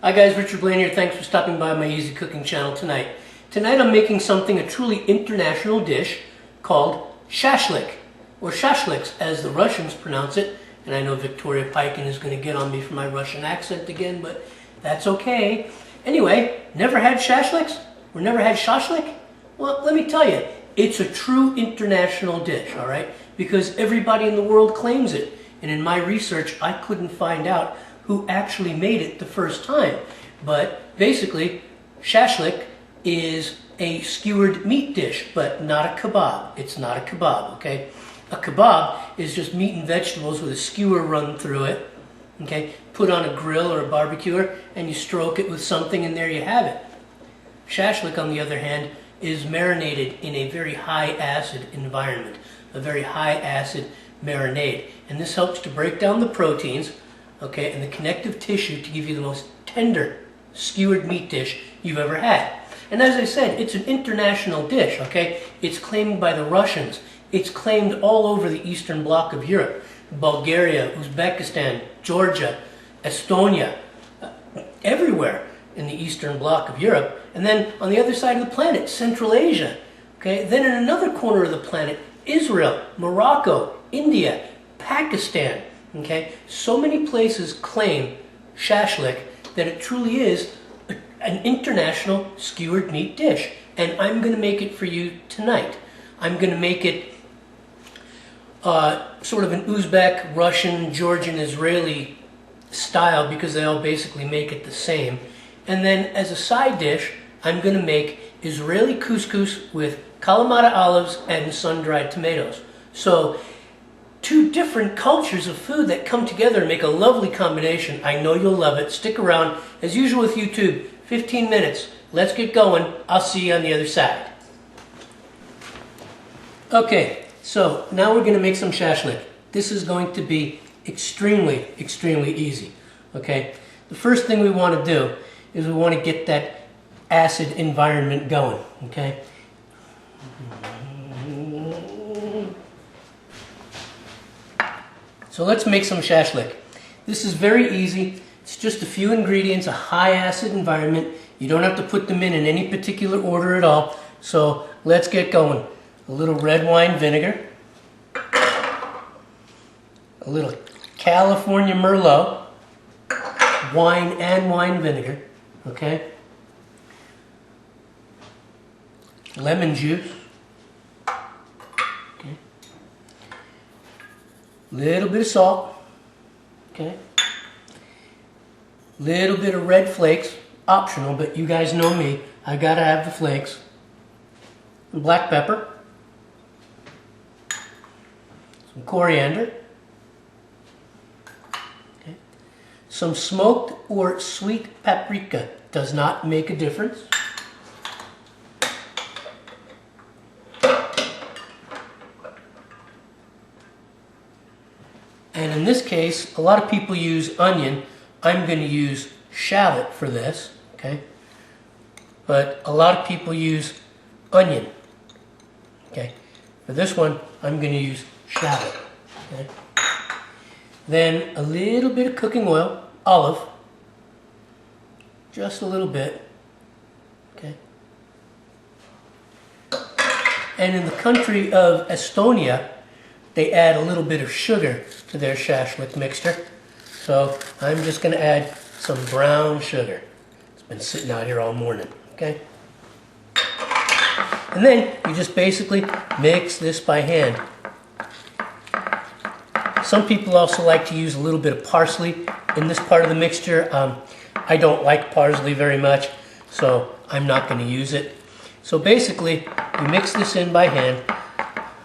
Hi guys, Richard Blaine here. Thanks for stopping by my easy cooking channel tonight. Tonight I'm making something, a truly international dish called shashlik, or shashliks as the Russians pronounce it. And I know Victoria Piken is going to get on me for my Russian accent again, but that's okay. Anyway, never had shashliks? Or never had shashlik? Well, let me tell you, it's a true international dish, all right? Because everybody in the world claims it. And in my research, I couldn't find out who actually made it the first time. But basically, shashlik is a skewered meat dish, but not a kebab. It's not a kebab, okay? A kebab is just meat and vegetables with a skewer run through it, okay? Put on a grill or a barbecuer, and you stroke it with something, and there you have it. Shashlik, on the other hand, is marinated in a very high acid environment, a very high acid marinade. And this helps to break down the proteins, okay, and the connective tissue to give you the most tender skewered meat dish you've ever had. And as I said, it's an international dish, okay? It's claimed by the Russians. It's claimed all over the Eastern Bloc of Europe. Bulgaria, Uzbekistan, Georgia, Estonia, everywhere in the Eastern Bloc of Europe. And then on the other side of the planet, Central Asia, okay? Then in another corner of the planet, Israel, Morocco, India, Pakistan, okay? So many places claim shashlik that it truly is an international skewered meat dish. And I'm going to make it for you tonight. I'm going to make it sort of an Uzbek, Russian, Georgian, Israeli style because they all basically make it the same. And then as a side dish, I'm going to make Israeli couscous with Kalamata olives and sun-dried tomatoes. So two different cultures of food that come together and make a lovely combination. I know you'll love it. Stick around. As usual with YouTube, 15 minutes. Let's get going. I'll see you on the other side. Okay, so now we're going to make some shashlik. This is going to be extremely, extremely easy. Okay, the first thing we want to do is we want to get that acid environment going. Okay. So let's make some shashlik. This is very easy. It's just a few ingredients, a high acid environment. You don't have to put them in any particular order at all. So let's get going. A little red wine vinegar, a little California Merlot, wine and wine vinegar, okay? Lemon juice, okay? Little bit of salt, okay? Little bit of red flakes, optional, but you guys know me. I gotta have the flakes. And black pepper, some coriander, okay? Some smoked or sweet paprika. Does not make a difference. And in this case, a lot of people use onion. I'm going to use shallot for this, okay? But a lot of people use onion, okay? For this one, I'm going to use shallot, okay? Then a little bit of cooking oil, olive, just a little bit, okay? And in the country of Estonia, they add a little bit of sugar to their shashlik mixture. So I'm just going to add some brown sugar. It's been sitting out here all morning, okay? And then you just basically mix this by hand. Some people also like to use a little bit of parsley in this part of the mixture. I don't like parsley very much, so I'm not going to use it. So basically, you mix this in by hand,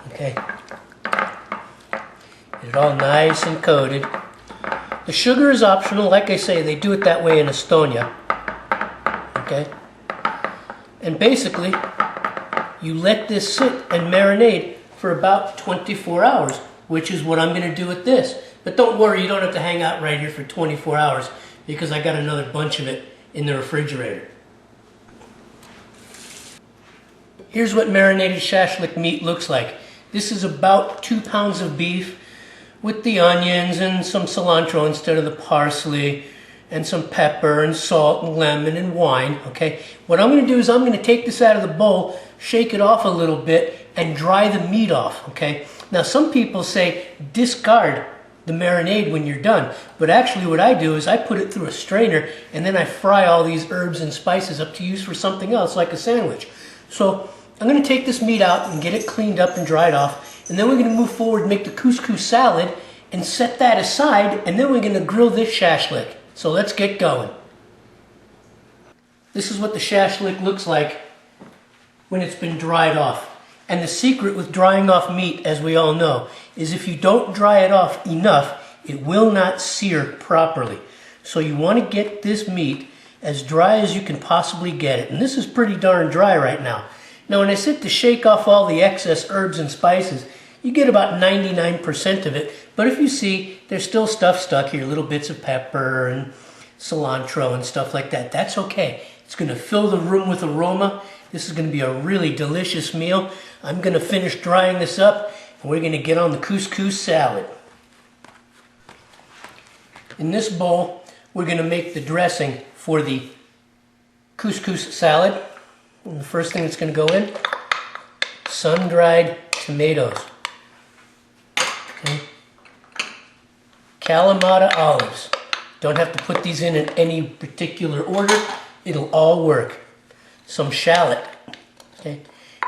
okay? Get it all nice and coated. The sugar is optional. Like I say, they do it that way in Estonia. Okay? And basically, you let this sit and marinate for about 24 hours, which is what I'm going to do with this. But don't worry, you don't have to hang out right here for 24 hours because I got another bunch of it in the refrigerator. Here's what marinated shashlik meat looks like. This is about 2 pounds of beef with the onions and some cilantro instead of the parsley and some pepper and salt and lemon and wine, okay? What I'm going to do is I'm going to take this out of the bowl, shake it off a little bit, and dry the meat off, okay? Now some people say discard the marinade when you're done, but actually what I do is I put it through a strainer and then I fry all these herbs and spices up to use for something else like a sandwich. So I'm going to take this meat out and get it cleaned up and dried off, and then we're going to move forward and make the couscous salad and set that aside, and then we're going to grill this shashlik. So let's get going. This is what the shashlik looks like when it's been dried off. And the secret with drying off meat, as we all know, is if you don't dry it off enough, it will not sear properly. So you want to get this meat as dry as you can possibly get it. And this is pretty darn dry right now. Now when I sit to shake off all the excess herbs and spices, you get about 99% of it. But if you see, there's still stuff stuck here, little bits of pepper and cilantro and stuff like that. That's okay. It's going to fill the room with aroma. This is going to be a really delicious meal. I'm going to finish drying this up, and we're going to get on the couscous salad. In this bowl, we're going to make the dressing for the couscous salad. And the first thing that's going to go in, sun-dried tomatoes. Okay. Kalamata olives. Don't have to put these in any particular order. It'll all work. Some shallot. Okay.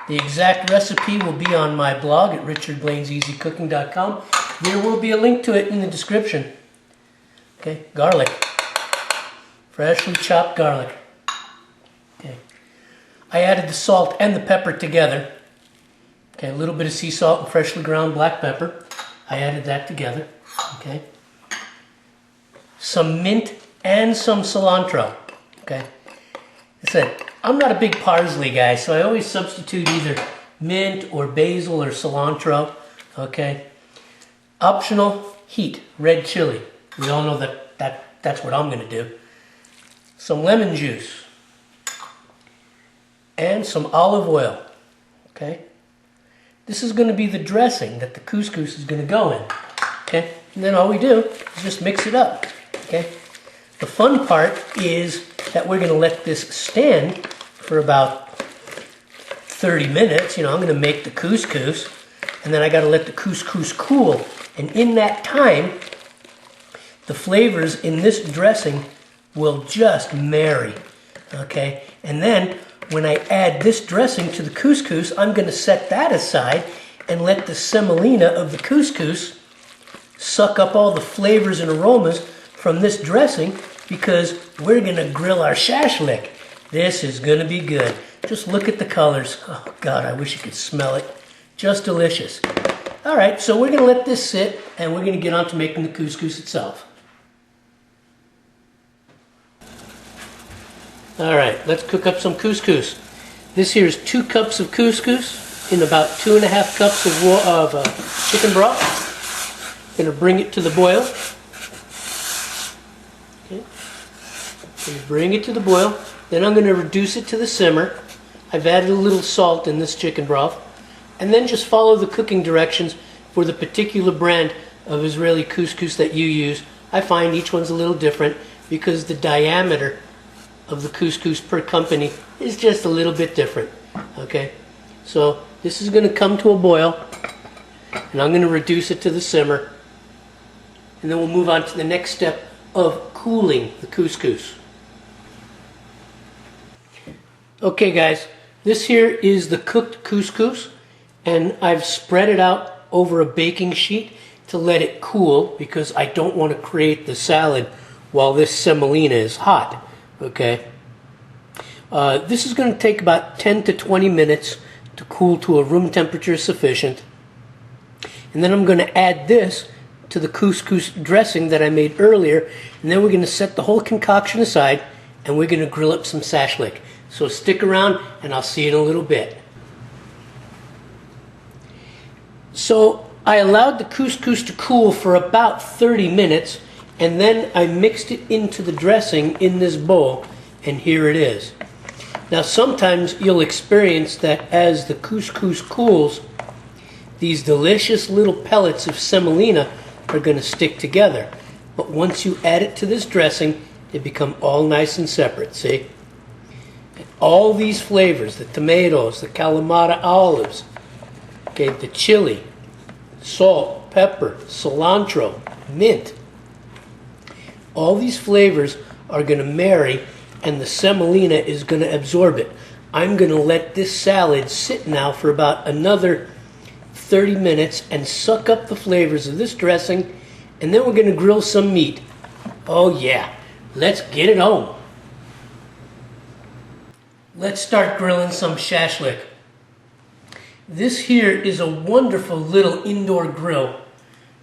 The exact recipe will be on my blog at richardblaineseasycooking.com. There will be a link to it in the description. Okay. Garlic. Freshly chopped garlic. Okay. I added the salt and the pepper together. Okay, a little bit of sea salt and freshly ground black pepper. I added that together. Okay. Some mint and some cilantro. Okay. I said, I'm not a big parsley guy, so I always substitute either mint or basil or cilantro. Okay. Optional heat, red chili. We all know that's what I'm going to do. Some lemon juice. And some olive oil. Okay. This is going to be the dressing that the couscous is going to go in. Okay. And then all we do is just mix it up. Okay. The fun part is that we're going to let this stand for about 30 minutes. You know, I'm going to make the couscous, and then I got to let the couscous cool. And in that time, the flavors in this dressing will just marry. Okay. And then when I add this dressing to the couscous, I'm going to set that aside and let the semolina of the couscous suck up all the flavors and aromas from this dressing, because we're going to grill our shashlik. This is going to be good. Just look at the colors. Oh God, I wish you could smell it. Just delicious. All right, so we're going to let this sit, and we're going to get on to making the couscous itself. All right, let's cook up some couscous. This here is 2 cups of couscous in about 2.5 cups of chicken broth. Going to bring it to the boil. Okay. Going to bring it to the boil. Then I'm going to reduce it to the simmer. I've added a little salt in this chicken broth. And then just follow the cooking directions for the particular brand of Israeli couscous that you use. I find each one's a little different because the diameter of the couscous per company is just a little bit different. Okay, so this is going to come to a boil, and I'm going to reduce it to the simmer, and then we'll move on to the next step of cooling the couscous. Okay guys, this here is the cooked couscous, and I've spread it out over a baking sheet to let it cool because I don't want to create the salad while this semolina is hot. Okay, this is going to take about 10 to 20 minutes to cool to a room temperature sufficient. And then I'm going to add this to the couscous dressing that I made earlier, and then we're going to set the whole concoction aside, and we're going to grill up some shashlik. So stick around, and I'll see you in a little bit. So I allowed the couscous to cool for about 30 minutes, and then I mixed it into the dressing in this bowl, and here it is. Now sometimes you'll experience that as the couscous cools, these delicious little pellets of semolina are going to stick together. But once you add it to this dressing, they become all nice and separate, see? And all these flavors, the tomatoes, the Kalamata olives, okay, the chili, salt, pepper, cilantro, mint, all these flavors are going to marry, and the semolina is going to absorb it. I'm going to let this salad sit now for about another 30 minutes and suck up the flavors of this dressing, and then we're going to grill some meat. Oh yeah, let's get it on. Let's start grilling some shashlik. This here is a wonderful little indoor grill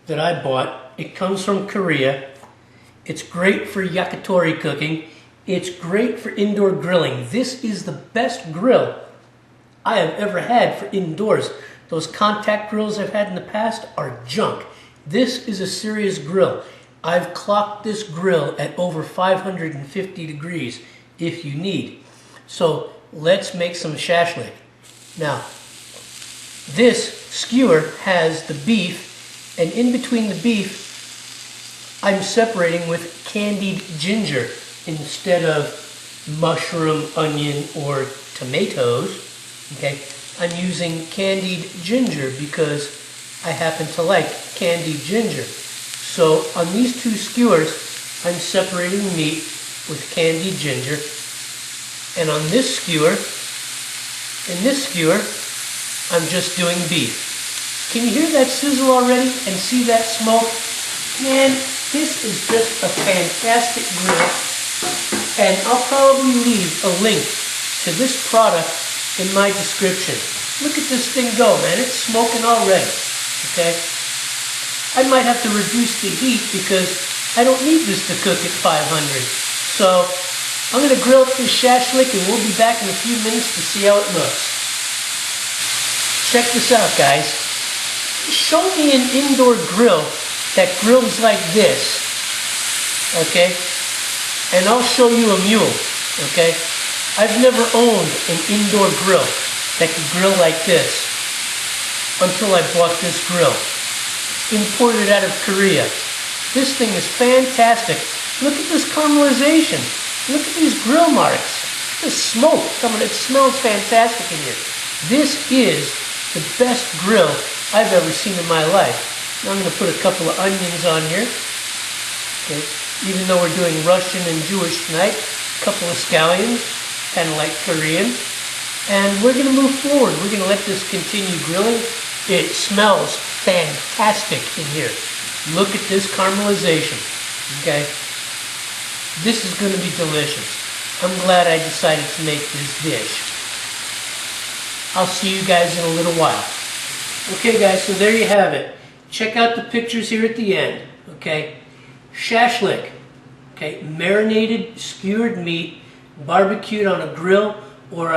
that I bought. It comes from Korea. It's great for yakitori cooking. It's great for indoor grilling. This is the best grill I have ever had for indoors. Those contact grills I've had in the past are junk. This is a serious grill. I've clocked this grill at over 550 degrees if you need. So let's make some shashlik. Now, this skewer has the beef, and in between the beef, I'm separating with candied ginger instead of mushroom, onion, or tomatoes. Okay, I'm using candied ginger because I happen to like candied ginger. So on these two skewers, I'm separating meat with candied ginger. And on this skewer, and this skewer, I'm just doing beef. Can you hear that sizzle already and see that smoke? Man, this is just a fantastic grill. And I'll probably leave a link to this product in my description. Look at this thing go, man. It's smoking already. Okay? I might have to reduce the heat because I don't need this to cook at 500. So I'm going to grill up this shashlik and we'll be back in a few minutes to see how it looks. Check this out, guys. Show me an indoor grill that grills like this, okay? And I'll show you a mule, okay? I've never owned an indoor grill that could grill like this until I bought this grill. Imported out of Korea. This thing is fantastic. Look at this caramelization. Look at these grill marks. This smoke coming, it smells fantastic in here. This is the best grill I've ever seen in my life. Now I'm going to put a couple of onions on here. Okay. Even though we're doing Russian and Jewish tonight, a couple of scallions, kind of like Korean. And we're going to move forward. We're going to let this continue grilling. It smells fantastic in here. Look at this caramelization. Okay. This is going to be delicious. I'm glad I decided to make this dish. I'll see you guys in a little while. Okay guys, so there you have it. Check out the pictures here at the end, okay? Shashlik, okay? Marinated, skewered meat, barbecued on a grill, or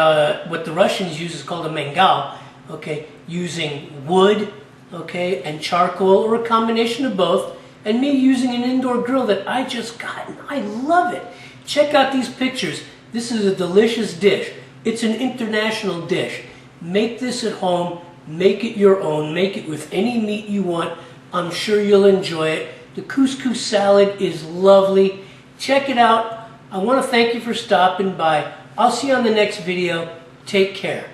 what the Russians use is called a mangal, okay? Using wood, okay, and charcoal, or a combination of both, and me using an indoor grill that I just got, and I love it. Check out these pictures. This is a delicious dish. It's an international dish. Make this at home. Make it your own. Make it with any meat you want. I'm sure you'll enjoy it. The couscous salad is lovely. Check it out. I want to thank you for stopping by. I'll see you on the next video. Take care.